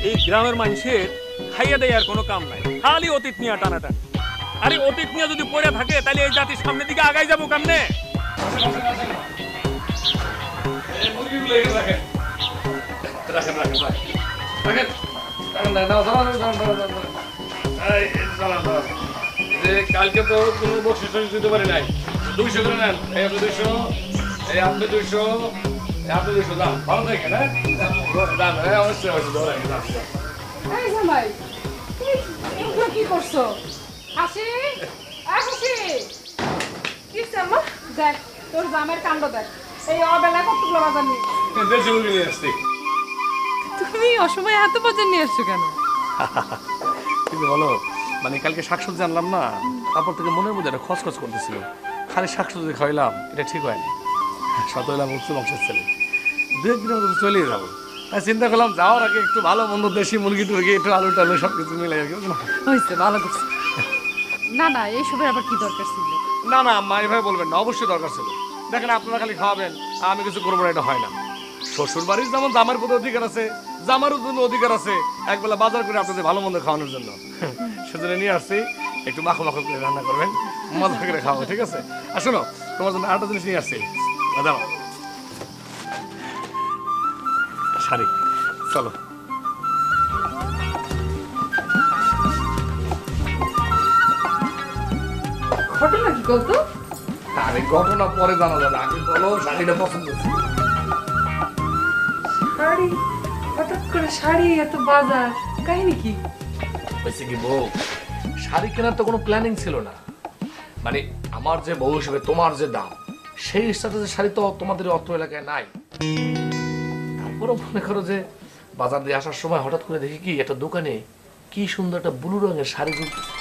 এই গ্রামের মানুষের খাইয়া দেয়ার কোনো কাম নাই, খালি অতীত নিয়ে টানাটানি। আরে অতীত নিয়ে যদি পড়ে থাকে তাহলে এই জাতির সামনের দিকে আগাই যাবো কেমনে? কালকে তো কোনো বকশিস দিতে পারি নাই। 200 করে নেন। এই আপনি 200, এই আপনি 200, এই আপনি 200 দাম। ভালো থাকেন, হ্যাঁ? দাম, হ্যাঁ, অবশ্যই অবশ্যই ধরে রাখেন, দাম। এই জামাই, তুমি এগুলো কি করছো? হাসি, হাসি, কি আম্মা? দেখ তোর জামের কাণ্ড দেখ। এই অবেলায় কতগুলো বাজার নিয়ে দেশি মুরগি নিয়ে আসছি। তুমি অসময়ে এত বাজার নিয়ে আসছো কেন? কিন্তু বলো, মানে কালকে শাকসবজি আনলাম না, তারপর থেকে মনের মধ্যে একটা খসখস করতেছিল। খালি শাকসবজি খাইলাম, এটা ঠিক হয়নি। শত হইলাম উচ্চ বংশের ছেলে, 2-1 দিনের মধ্যে চলেই যাবো। তাই চিন্তা করলাম যাওয়ার আগে একটু ভালো মন্দ দেশি মুরগি টুরগি, একটু আলু টালু সব কিছু মিলে আর কি, বুঝলো? হয়েছে, ভালো করছে। না না, এইসবের আবার কি দরকার ছিল? না না আম্মা, এভাবে বলবেন না, অবশ্যই দরকার ছিল। দেখেন আপনারা খালি খাওয়াবেন, আমি কিছু করবো না, এটা হয় না। শ্বশুর বাড়ির যেমন জামার প্রতি অধিকার আছে, জামারও জন্য অধিকার আছে একবেলা বাজার করে আপনাদের ভালো মন্দ খাওয়ানোর জন্য। সেজন্য নিয়ে আসছি, একটু মাখো মাখো করে রান্না করবেন, মজা করে খাওয়াবো, ঠিক আছে? আর শোনো, তোমার জন্য আরেকটা জিনিস নিয়ে আসছি, দাদা শাড়ি, চলো। ঘটনা কি বলতো? আরে ঘটনা পরে জানা যাবে, আগে বলো শাড়িটা পছন্দ হচ্ছে। শাড়ি? হঠাৎ করে শাড়ি, এত বাজার, কাহিনী কি? হয়েছে কি বউ, শাড়ি কেনার তো কোনো প্ল্যানিং ছিল না। মানে আমার যে বউ হিসেবে তোমার যে দাম, সেই সাথে যে শাড়ি তো তোমাদের অর্থ এলাকায় নাই। তারপরও মনে করো যে বাজার দিয়ে আসার সময় হঠাৎ করে দেখি কি একটা দোকানে কি সুন্দর একটা ব্লু রঙের শাড়ি ঝুলতেছে।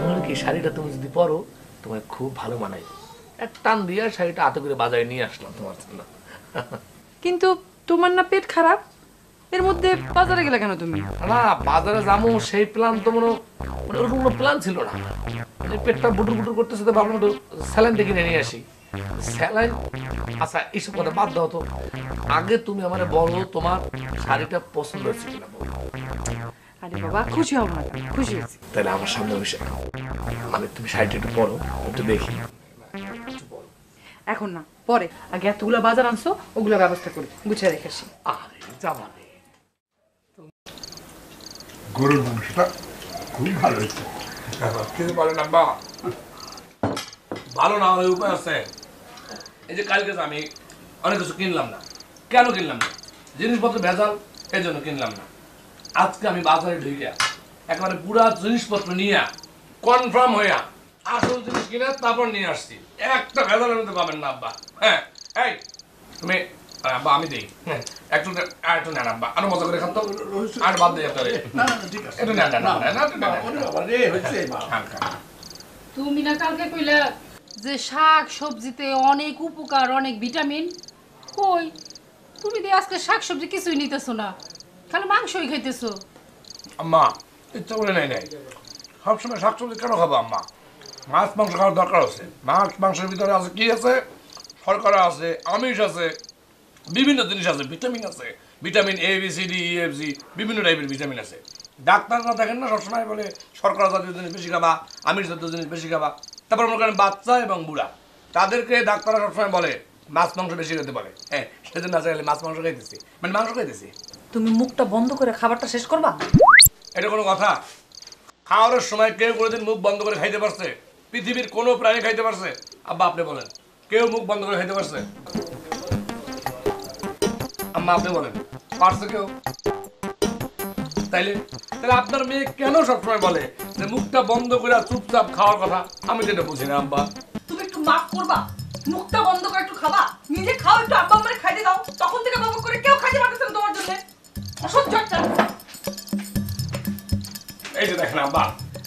মনে কি শাড়িটা তুমি যদি পরো তোমার খুব ভালো মানায়। এক টান দিয়ে শাড়িটা হাতে করে বাজারে নিয়ে আসলাম তোমার জন্য। কিন্তু তোমার না পেট খারাপ, এর মধ্যে বাজারে গেলে কেন তুমি? না বাজারে যাবো সেই প্ল্যান তো মানে ওরকম কোনো প্ল্যান ছিল না। মানে পেটটা বুটুর বুটুর করতেছে, তো ভাবলাম একটু স্যালাইনটা কিনে নিয়ে আসি। স্যালাইন, আচ্ছা এইসব কথা বাদ দাও তো, আগে তুমি আমার বলো তোমার শাড়িটা পছন্দ হয়েছে কিনা বলো। আরে বাবা, খুশি হব না কেন? খুশি হয়েছি। তাহলে আমার সামনে বসে মানে তুমি শাড়িটা একটু পরো, একটু দেখি। এখন না, পরে। আগে এতগুলো বাজার আনছো, ওগুলো ব্যবস্থা করে গুছিয়ে রেখে আসি। আরে জামানে গরুর মাংসটা খুব ভালো হয়েছে। কিছু বলে না বা ভালো না হলে উপায় আছে। এই যে কালকে আমি অনেক কিছু কিনলাম না, কেন কিনলাম না? জিনিসপত্র ভেজাল, এই জন্য কিনলাম না। আজকে আমি বাজারে ঢুকে একেবারে পুরা জিনিসপত্র নিয়ে কনফার্ম হইয়া আসল জিনিস কিনে তারপর নিয়ে আসছি। একটা ভেজালের মধ্যে পাবেন না আব্বা। হ্যাঁ এই তুমি আব্বা আমি দিই, হ্যাঁ একটু একটু নেন আব্বা, আরো মজা করে খান তো, আর বাদ দিয়ে আপনার একটু নেন তুমি না কালকে কইলা যে শাক সবজিতে অনেক উপকার, অনেক ভিটামিন। কই তুমি দিয়ে আজকে শাক সবজি কিছুই নিতেছো না, খালি মাংসই খাইতেছো। আম্মা ইচ্ছা করে নাই নাই, সবসময় শাকসবজি কেন খাবো আম্মা? মাছ মাংস খাওয়ার দরকার আছে। মাছ মাংসের ভিতরে আছে কি আছে? শর্করা আছে, আমিষ আছে, বিভিন্ন জিনিস আছে, ভিটামিন আছে, vitamin A B C D E F G, বিভিন্ন টাইপের ভিটামিন আছে। ডাক্তাররা দেখেন না সবসময় বলে শর্করা জাতীয় জিনিস বেশি খাবা, আমিষ জাতীয় জিনিস বেশি খাবা। তারপর মনে করেন বাচ্চা এবং বুড়া, তাদেরকে ডাক্তাররা সবসময় বলে মাছ মাংস বেশি খেতে বলে। হ্যাঁ সেজন্য আজকে মাছ মাংস খাইতেছি, মানে মাংস খাইতেছি। তুমি মুখটা বন্ধ করে খাবারটা শেষ করবা? এটা কোনো কথা? খাওয়ার সময় কেউ কোনোদিন মুখ বন্ধ করে খাইতে পারছে? পৃথিবীর কোনো প্রাণী খাইতে পারছে? আব্বা আপনি বলেন, কেউ মুখ বন্ধ করে খাইতে পারছে? আম্মা আপনি বলেন, পারছে কেউ? তাইলে তাহলে আপনার মেয়ে কেন সবসময় বলে যে মুখটা বন্ধ করে চুপচাপ খাওয়ার কথা? আমি যেটা বুঝি না আব্বা। তুমি একটু মাফ করবা, মুখটা বন্ধ করে একটু খাবা, নিজে খাও, একটু আব্বা আমারে খাইতে দাও। তখন থেকে বাবা করে কেউ খাইতে পারতেছে না তোমার জন্য। অসহ্য একটা। এই যে দেখেন আব্বা,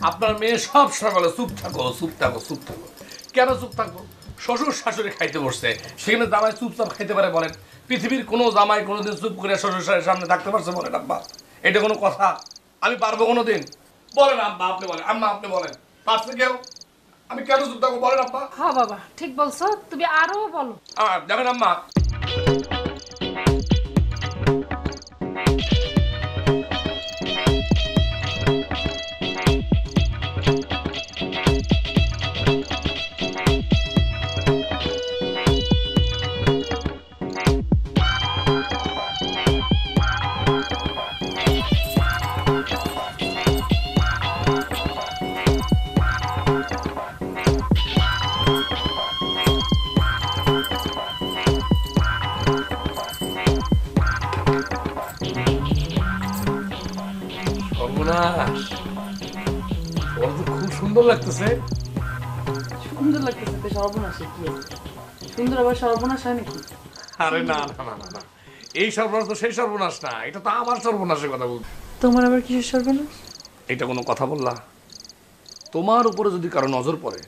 আপনার মেয়ে সব সময় বলে চুপ থাকো চুপ থাকো চুপ থাকো। কেন চুপ থাকবো? শ্বশুর শাশুড়ি খাইতে বসছে, সেখানে জামাই চুপচাপ খাইতে পারে বলেন? পৃথিবীর কোনো জামাই কোনোদিন চুপ করে শ্বশুর শাশুড়ির সামনে থাকতে পারছে বলেন আব্বা? এটা কোনো কথা? আমি পারবো কোনোদিন? বলেন আব্বা, আপনি বলেন। আম্মা আপনি বলেন, পারছে কেউ? আমি কেন চুপ থাকবো বলেন আব্বা? হ্যাঁ বাবা ঠিক বলছো, তুমি আরো বলো। দেখেন আম্মা, সর্বনাশ, ওর তো খুব সুন্দর লাগতেছে। সুন্দর লাগতেছে তো সর্বনাশ কি? সুন্দর আবার সর্বনাশ হয় নাকি? আরে না না না না না, এই সর্বনাশ তো সেই সর্বনাশ না, এটা তো আমার সর্বনাশের কথা বলছি। তোমার আবার কিসের সর্বনাশ? এটা কোনো কথা বললা? তোমার উপরে যদি কারো নজর পড়ে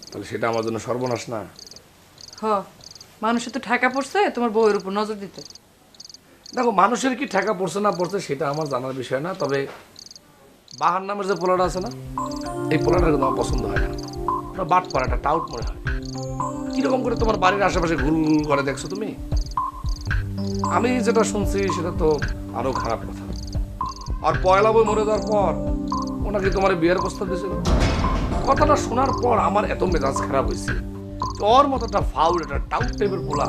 তাহলে সেটা আমার জন্য সর্বনাশ না? হ, মানুষের তো ঠেকা পড়ছে তোমার বউয়ের উপর নজর দিতে। দেখো, মানুষের কি ঠেকা পড়ছে না পড়ছে সেটা আমার জানার বিষয় না, তবে বাহার নামের যে পোলাটা আছে না, এই পোলাটা কিন্তু আমার পছন্দ হয় না। ওটা বাট পড়াটা টাউট মনে হয়। কিরকম করে তোমার বাড়ির আশেপাশে ঘুর ঘুর করে দেখছো তুমি? আমি যেটা শুনছি সেটা তো আরো খারাপ কথা। আর পয়লা বই মরে যাওয়ার পর ওনাকে তোমার বিয়ের প্রস্তাব দিয়েছিল। কথাটা শোনার পর আমার এত মেজাজ খারাপ হয়েছে। তোর মতো একটা ফাউল, একটা টাউট টাইপের পোলা,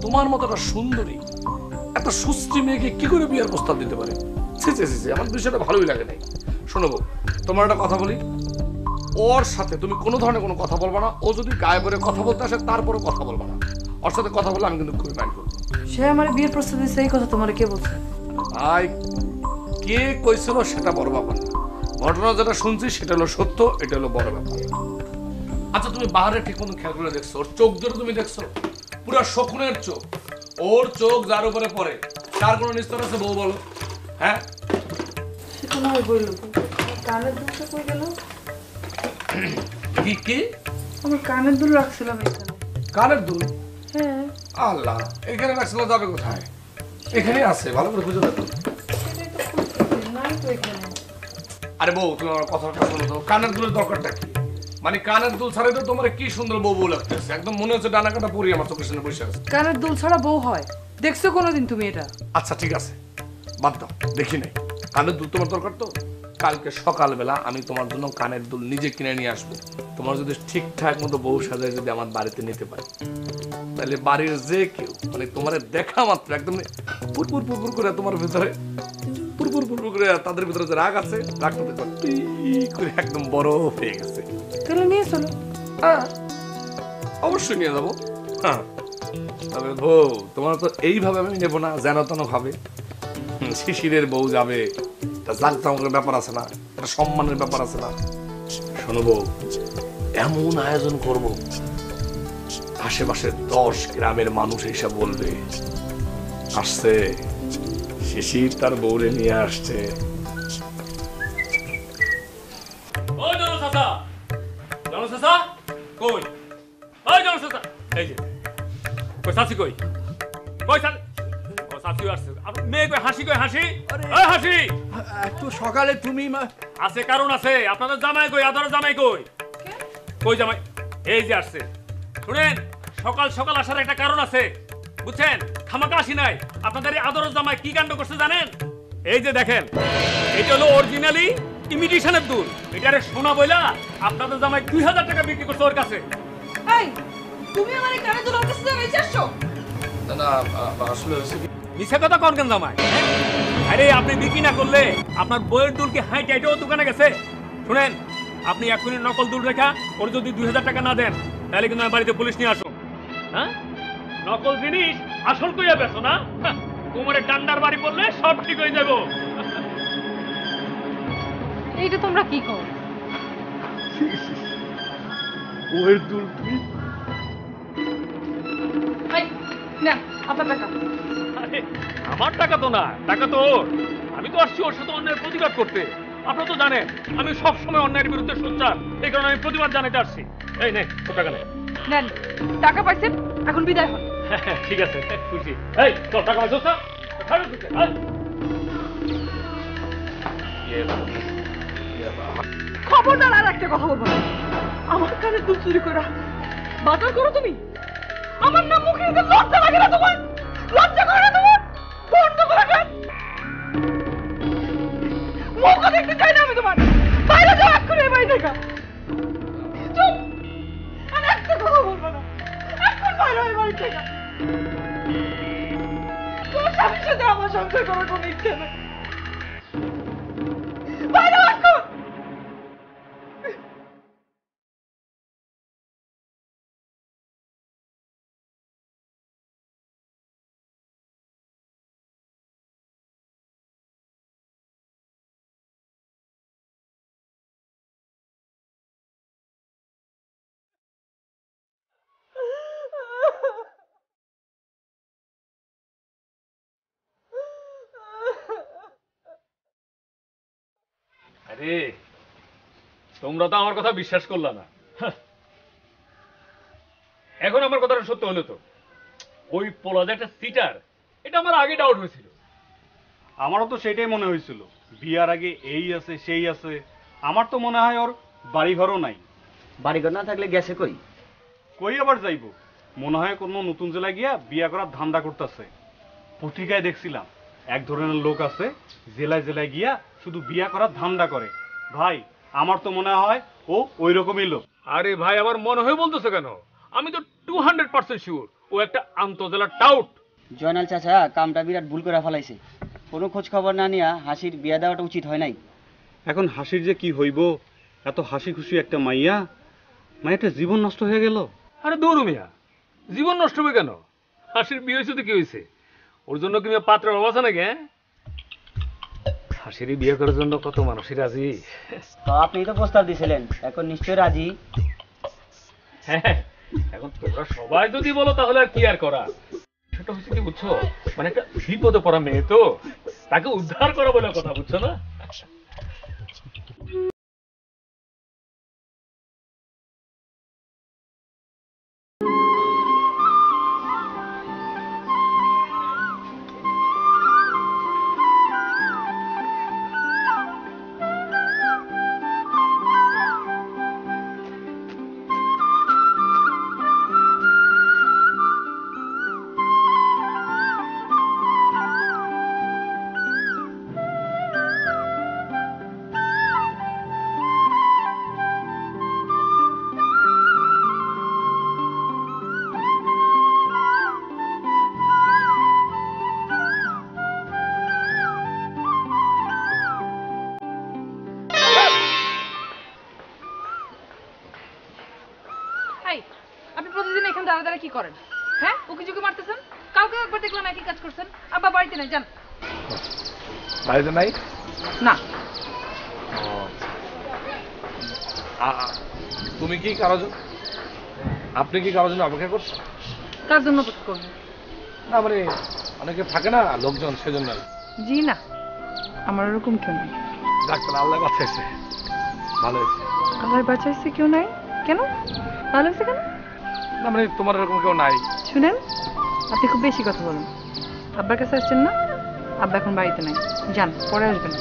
তোমার মতো একটা সুন্দরী, একটা সুস্থি মেয়েকে কি করে বিয়ের প্রস্তাব দিতে পারে? আমার বিষয়টা ভালোই লাগে নাই। শোনো গো, তোমার একটা কথা বলি, ওর সাথে তুমি কোনো ধরনের কোনো কথা বলবা না। ও যদি গায়ে পড়ে কথা বলতে আসে তারপরও কথা বলবা না। ওর সাথে কথা বললে আমি কিন্তু খুবই মাইন্ড করবো। সে আমার বিয়ের প্রস্তাব দিচ্ছে, এই কথা তোমার কে বলছে? ভাই, কে কইছিল সেটা বড় ব্যাপার না, ঘটনা যেটা শুনছি সেটা হলো সত্য, এটা হলো বড় ব্যাপার। আচ্ছা, তুমি বাহারে ঠিক মতো খেয়াল করে দেখছো? ওর চোখ ধরে তুমি দেখছো? পুরো শকুনের চোখ। ওর চোখ যার উপরে পড়ে তার কোনো নিস্তর আছে বউ বলো? হ্যাঁ, সে তো নয় বললো, কানের দুলটা কই গেল? কি কি? আমার কানের দুল রাখছিলাম এখানে। কানের দুল? হ্যাঁ। আল্লাহ, এখানে রাখছিল, যাবে কোথায়? এখানে আছে, ভালো করে খুঁজে দেখো। নাই তো এখানে। আরে বউ, তুমি আমার কথাটা শোনো তো, কানের দুলের দরকারটা কি? মানে কানের দুল ছাড়াই তো তোমার কি সুন্দর বউ বউ লাগতেছে, একদম মনে হচ্ছে ডানা কাটা পরি আমার চোখের সামনে বসে আছে। কানের দুল ছাড়া বউ হয়? দেখছো কোনোদিন তুমি এটা? আচ্ছা ঠিক আছে, বাদ দাও, দেখি নাই। কানের দুল তোমার দরকার তো, কালকে সকালবেলা আমি তোমার জন্য কানের দুল নিজে কিনে নিয়ে আসবো। তোমার যদি ঠিকঠাক মতো বউ সাজায় যদি আমার বাড়িতে নিতে পারে, তাহলে বাড়ির যে কেউ মানে তোমার দেখা মাত্র একদম পুরপুর পুরপুর করে তোমার ভিতরে পুরপুর পুরপুর করে তাদের ভিতরে যে রাগ আছে, রাগটা দেখো করে একদম বড় হয়ে গেছে। তাহলে নিয়ে চলো। হ্যাঁ, অবশ্যই নিয়ে যাবো। হ্যাঁ, তবে বউ তোমার তো এইভাবে আমি নেবো না, যেন তেন ভাবে। শিশিরের বউ যাবে, তা জাঁকজমকের ব্যাপার আছে না, একটা সম্মানের ব্যাপার আছে না। শোনো বউ, এমন আয়োজন করব আশেপাশের 10 গ্রামের মানুষ এসে বলবে আসছে শিশির তার বউরে নিয়ে আসছে। ও জানো চাচা, জানো চাচা কই? ওই জানো চাচা, এই যে কই চাচি কই? কই চাচি? ও চাচিও আসছে। আর মেয়ে কই? হাসি কই? হাসি, ওই হাসি। এত সকালে তুমি আছে, কারণ আছে। আপনাদের জামাই কই? আদরের জামাই কই? কই জামাই? এই যে আসছে। শুনেন, সকাল সকাল আসার একটা কারণ আছে, বুঝছেন? খামাকা আসি নাই। আপনাদের এই আদরের জামাই কি কাণ্ড করছে জানেন? এই যে দেখেন, এটা হলো অরিজিনালি ইমিটেশনের দুল। এটারে সোনা বইলা আপনাদের জামাই 2000 টাকা বিক্রি করছে ওর কাছে। এই, তুমি আমার এই কানের দুল কাছে যাবে চাচ্ছো? না আসলে মিছা কথা কোন কেন জামাই? আরে আপনি বিক্রি না করলে আপনার বইয়ের দুল কি হাই টাইটেও দোকানে গেছে? শুনেন, আপনি এখনই নকল দুল রেখা ওর যদি 2000 টাকা না দেন তাহলে কিন্তু আমার বাড়িতে পুলিশ নিয়ে আসুন। হ্যাঁ, নকল জিনিস আসল কইয়া বেছো না? কোমরে ডান্ডার বাড়ি পড়লে সব ঠিক হয়ে যাবো। এইটা তোমরা কি কর? ওর দুল তুই এই না আপনার টাকা। আরে, আমার টাকা তো না, টাকা তো ওর। আমি তো আসছি ওর সাথে অন্যায়ের প্রতিবাদ করতে। আপনারা তো জানেন আমি সব সময় অন্যায়ের বিরুদ্ধে সোচ্চার, এই কারণে আমি প্রতিবাদ জানাতে আসছি। এই নে তোর টাকা নে। নেন টাকা পাইছেন, এখন বিদায় হন। ঠিক আছে, খুশি। এই তোর টাকা পাইছিস না? ছাড়ো খুশি, আয়। খবরদার আর একটা কথা বলবো না। আমার কানে দুধ চুরি করে বাজার করো তুমি? আমার নাম মুখে নিতে লজ্জা লাগে না তোমার? লজ্জা করে না তোমার? বন্ধ করে দেন। মুখ দেখতে চাই না আমি তোমার। বাইরে যাও এক্ষুনি এই বাড়ি থেকে। চুপ, আর একটা কথা বলবো না। এখন বাইরে এই বাড়ি থেকে। তোমার স্বামীর সাথে আমার সংসার করার কোনো ইচ্ছে নেই। বাইরে এখন। আরে তোমরা তো আমার কথা বিশ্বাস করলা না। এখন আমার কথাটা সত্য হলো তো। ওই পোলা যে একটা সিটার, এটা আমার আগে ডাউট হয়েছিল। আমারও তো সেটাই মনে হয়েছিল, বিয়ার আগে এই আছে সেই আছে। আমার তো মনে হয় ওর বাড়ি ঘরও নাই। বাড়িঘর না থাকলে গেছে কই? কই আবার যাইবো? মনে হয় কোনো নতুন জেলায় গিয়া বিয়া করার ধান্দা করতেছে। পত্রিকায় দেখছিলাম এক ধরনের লোক আছে জেলায় জেলায় গিয়া শুধু বিয়া করার ধান্দা করে। ভাই আমার তো মনে হয় ও ওই রকমই লোক। আরে ভাই, আমার মনে হয় বলতেছো কেন? আমি তো 200% শিওর ও একটা আন্তজেলা টাউট। জয়নাল চাচা কামটা বিরাট ভুল করে ফেলাইছে। কোনো খোঁজ খবর না নিয়া হাসির বিয়া দেওয়াটা উচিত হয় নাই। এখন হাসির যে কি হইব, এত হাসি খুশি একটা মাইয়াটা জীবন নষ্ট হয়ে গেল। আরে দৌড় মিয়া, জীবন নষ্ট হবে কেন? হাসির বিয়ে হয়েছে তো কি হয়েছে? ওর জন্য কি পাত্রের অবস্থা নাকি? হ্যাঁ, হাসির বিয়ে করার জন্য কত মানুষই রাজি। তো আপনি তো প্রস্তাব দিয়েছিলেন, এখন নিশ্চয়ই রাজি। হ্যাঁ, এখন তোমরা সবাই যদি বলো তাহলে আর কি আর করা। সেটা হচ্ছে কি বুঝছো, মানে একটা বিপদে পড়া মেয়ে তো, তাকে উদ্ধার করা বলে কথা, বুঝছো না? আপনি প্রতিদিন এখানে দাঁড়া দাঁড়া কি করেন? হ্যাঁ, উকি ঝুঁকি মারতেছেন। কালকে একবার দেখলাম একই কাজ করছেন। আব্বা বাড়িতে নাই, যান। বাড়িতে নাই? না। তুমি কি কারো জন্য, আপনি কি কারোর জন্য অপেক্ষা করছেন? কার জন্য অপেক্ষা করবেন? না মানে অনেকে থাকে না লোকজন, সেজন্য। জি না, আমার ওরকম কেউ নাই। ডাক্তার আল্লাহ বাঁচাইছে, ভালো হয়েছে। আল্লাহ বাঁচাইছে, কেউ নাই কেন? ভালো হয়েছে কেন? না মানে তোমার এরকম কেউ নাই। শুনেন, আপনি খুব বেশি কথা বলেন। আব্বার কাছে আসছেন না? আব্বা এখন বাড়িতে নাই, যান, পরে আসবেন।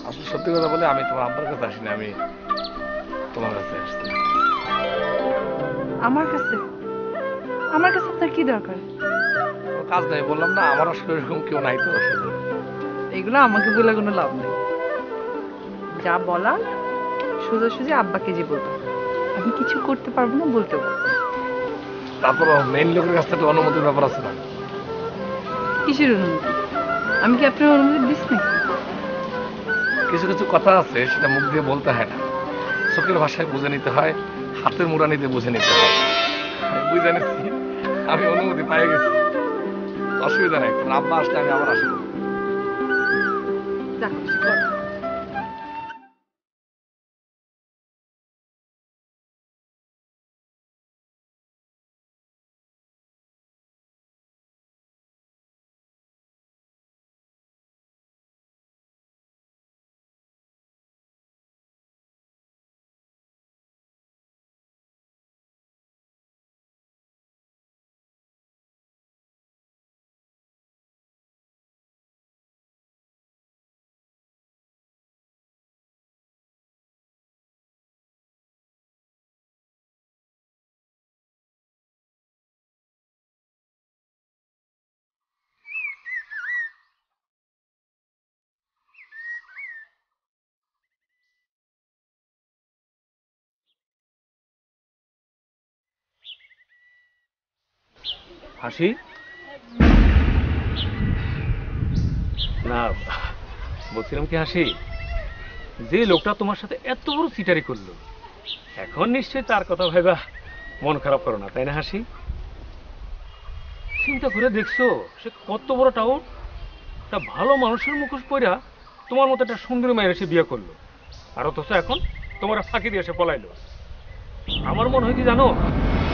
আসলে সত্যি কথা বলে আমি তোমার আব্বার কাছে আসিনি, আমি তোমার কাছে আসছি। আমার কাছে? আমার কাছে আপনার কি দরকার? কোনো কাজ নাই, বললাম না আমার আসলে এরকম কেউ নাই তো, সেজন্য। এগুলো আমাকে বলে কোনো লাভ নেই। যা বলা সোজাসুজি আব্বাকে যে বলতে হবে। আমি কিছু করতে পারবো না, বলতেও পারবো না। তারপর মেইন লোকের কাছ থেকে অনুমতির ব্যাপার আছে না? কিসের অনুমতি? আমি কি আপনার অনুমতি দিস না? কিছু কিছু কথা আছে সেটা মুখ দিয়ে বলতে হয় না, চোখের ভাষায় বুঝে নিতে হয়, হাতের মুরানিতে বুঝে নিতে হয়। আমি বুঝে নিচ্ছি, আমি অনুমতি পাই গেছি। অসুবিধা নেই, তোমার আব্বা আসলে আমি আবার আসবো। যা খুশি কর। হাসি না, বলছিলাম কি হাসি, যে লোকটা তোমার সাথে এত বড় চিটারি করলো, এখন নিশ্চয়ই তার কথা ভাইবা মন খারাপ করো না, তাই না হাসি? চিন্তা করে দেখছো সে কত বড় টাউন, একটা ভালো মানুষের মুখোশ পইরা তোমার মতো একটা সুন্দরী মেয়ের এসে বিয়ে করলো, আর অথচ এখন তোমার ফাঁকি দিয়ে এসে পলাইলো। আমার মনে হয় কি জানো,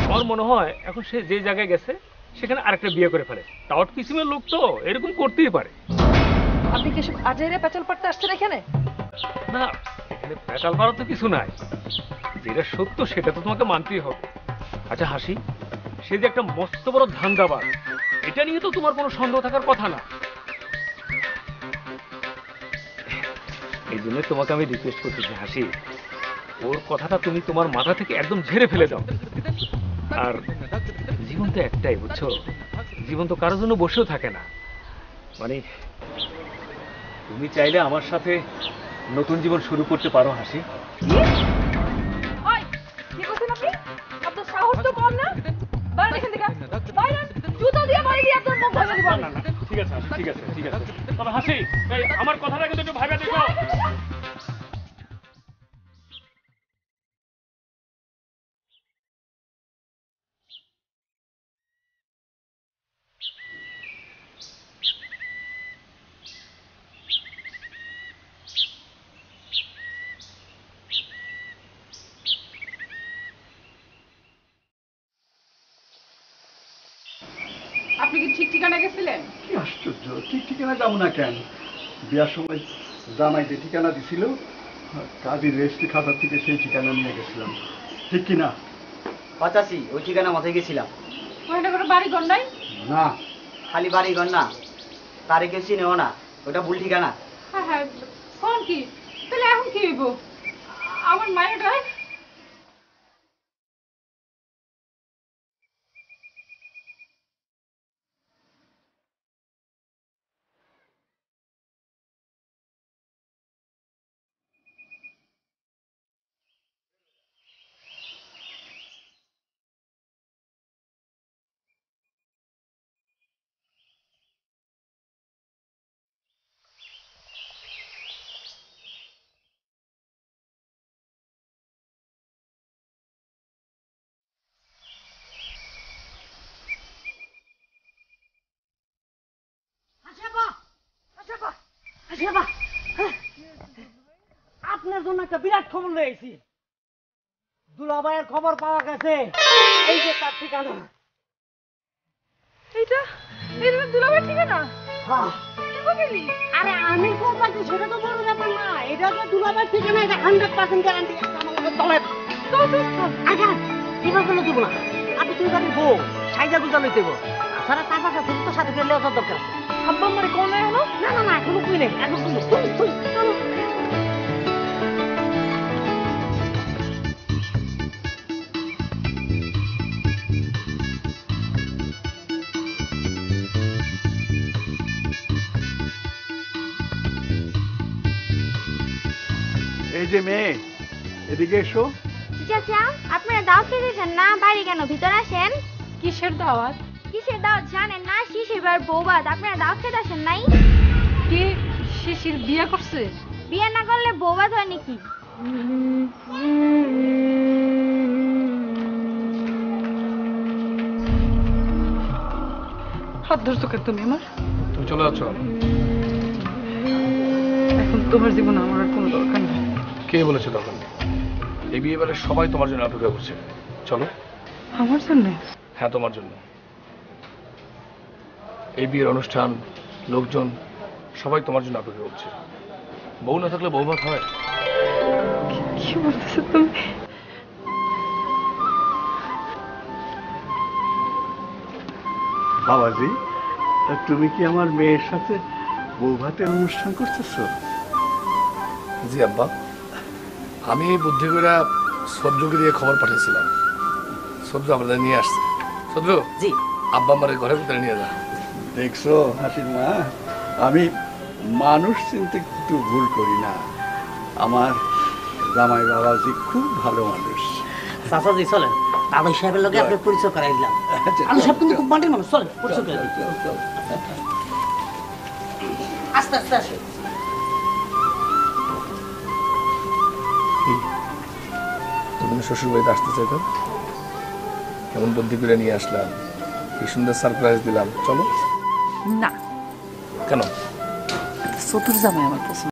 আমার মনে হয় এখন সে যে জায়গায় গেছে সেখানে আরেকটা বিয়ে করে ফেলে। টাউট কিসিমের লোক তো এরকম করতেই পারে। আপনি কি সব আজেরে পেঁচাল পাড়তে আসছেন এখানে? না, এখানে পেঁচাল পাড়া তো কিছু নাই, যেটা সত্য সেটা তো তোমাকে মানতেই হবে। আচ্ছা হাসি, সে যে একটা মস্ত বড় ধান্দাবাজ, এটা নিয়ে তো তোমার কোনো সন্দেহ থাকার কথা না। এই জন্য তোমাকে আমি রিকোয়েস্ট করতেছি হাসি, ওর কথাটা তুমি তোমার মাথা থেকে একদম ঝেড়ে ফেলে দাও। আর জীবন তো একটাই, বুঝছো, জীবন তো কারোর জন্য বসেও থাকে না। মানে তুমি চাইলে আমার সাথে নতুন জীবন শুরু করতে পারো হাসি। ওই কি করছেন আপনি? আপনার সাহস তো কম না? বাইরে এখান থেকে, বাইরে জুতা দিয়ে বাড়ি দিয়ে আপনার মুখ ভাঙা দিব। না না, ঠিক আছে হাসি, ঠিক আছে ঠিক আছে, তবে হাসি এই আমার কথাটা কিন্তু একটু ভাইবা দেখো। আপনি কি ঠিক ঠিকানা গেছিলেন? কি আশ্চর্য, ঠিক ঠিকানা যাবো না কেন? বিয়ার সময় জামাই যে ঠিকানা দিছিল, কাজী রেজিস্ট্রি খাতার থেকে সেই ঠিকানা নিয়ে গেছিলাম, ঠিক কিনা? পঁচাশি ওই ঠিকানা মতো গেছিলাম। ওখানে কোনো বাড়ি ঘর নাই? না, খালি বাড়ি ঘর না, তারিখে চিনেও না, ওটা ভুল ঠিকানা। হ্যাঁ হ্যাঁ, কোন কি? তাহলে এখন কি হইব? আমার মায়েরটা আপনার জন্য একটা বিরাট খবর লয়েছি। দুলাভাইয়ের খবর পাওয়া গেছে, এই যে তার ঠিকানা। এইটা এটা দুলাভাই ঠিকানা? হ্যাঁ। তুই কবে এলি? আরে আমি কোন পাচ্ছি সেটা তো বড় ব্যাপার না, এটা যে দুলাভাইয়ের ঠিকানা, এটা 100% গ্যারান্টি। আচ্ছা কিভাবে বলে দেবো না, আপনি তুমি জানি বউ সাইজা গুজা লইতে গো, তাছাড়া টাকা কাছে তো সাথে করে লেওয়ার দরকার আছে। আব্বা আমারে কোন নাই হলো? না না না, এখনো কই নেই, এখন তুই চলো। এই যে মেয়ে, এদিকে এসো। চাচা আপনারা দাওয়াত খেতেছেন না? বাইরে কেন, ভিতরে আসেন। কিসের দাওয়াত? কিসের দাওয়াত জানেন না? শিশির বার বৌবাদ, আপনারা দাওয়াত খেতে আসেন নাই? কে শিশির বিয়ে করছে? বিয়ে না করলে বৌবাদ হয় নাকি? হাত ধরছো কেন তুমি আমার? তুমি চলে যাচ্ছ? এখন তোমার জীবনে আমার আর কোনো দরকার নেই। কে বলেছে তখন? এই বিয়ে বাড়ির সবাই তোমার জন্য অপেক্ষা করছে। চলো। আমার জন্য? হ্যাঁ, তোমার জন্য। এই বিয়ের অনুষ্ঠান, লোকজন সবাই তোমার জন্য অপেক্ষা করছে। বউ না থাকলে বউভাত হয়? কি বলতেছো তুমি? বাবাজি, তা তুমি কি আমার মেয়ের সাথে বউ ভাতের অনুষ্ঠান করতেছো? জি আব্বা, আমি বুদ্ধি করে সদ্রুকে দিয়ে খবর পাঠিয়েছিলাম। সদ্রু আমাদের নিয়ে আসছে। সদ্রু, জি আব্বা আমার ঘরের ভিতরে নিয়ে যা। দেখছো হাসির মা, আমি মানুষ চিনতে একটু ভুল করি না। আমার জামাই বাবাজি খুব ভালো মানুষ। চাচাজি চলেন, বাবাই সাহেবের লগে আপনার পরিচয় করাই দিলাম। আমি সব কিন্তু খুব মাটির মানুষ, চলেন পরিচয় করে দিই। আস্তে আস্তে আসে। তুমি শ্বশুর বাড়িতে আসতে চাইতো? কেমন বুদ্ধি করে নিয়ে আসলাম, কি সুন্দর সারপ্রাইজ দিলাম। চলো। না, কেন? চতুর জামাই আমার পছন্দ।